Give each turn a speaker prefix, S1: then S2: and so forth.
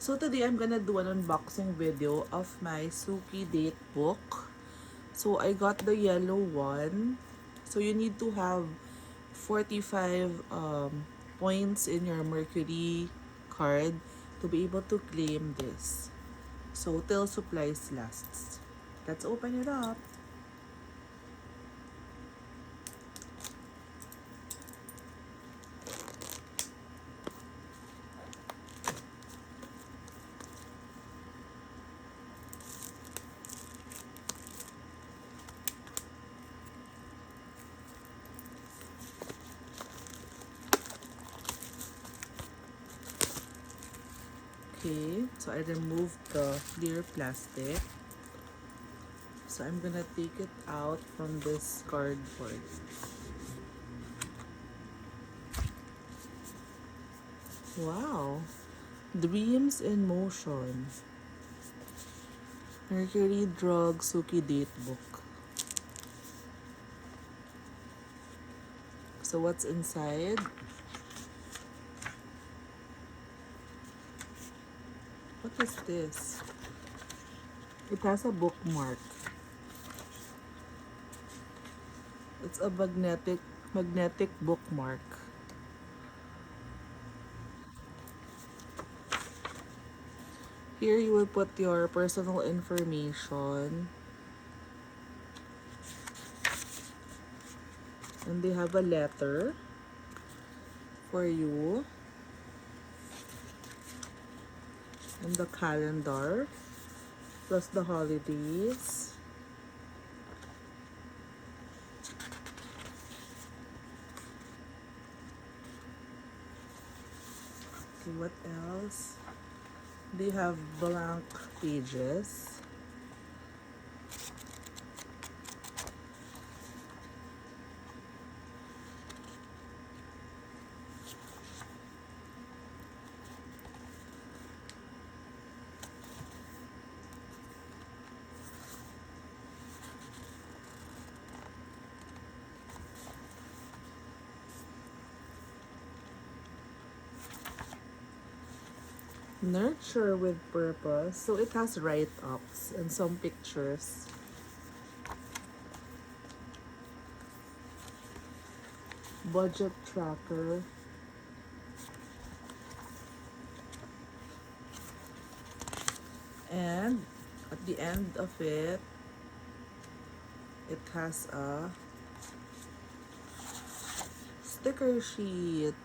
S1: So today I'm gonna do an unboxing video of my Suki date book. So I got the yellow one. So you need to have 45 points in your Mercury card to be able to claim this. So till supplies lasts. Let's open it up. Okay, so I removed the clear plastic. So I'm gonna take it out from this cardboard. Wow, dreams in motion. Mercury Drug Suki date book. So what's inside? What is this? It has a bookmark. It's a magnetic bookmark. Here you will put your personal information. And they have a letter for you. And the calendar. Plus the holidays. Okay, what else? They have blank pages. Nurture with purpose. So it has write-ups and some pictures. Budget tracker. And at the end of it, it has a sticker sheet.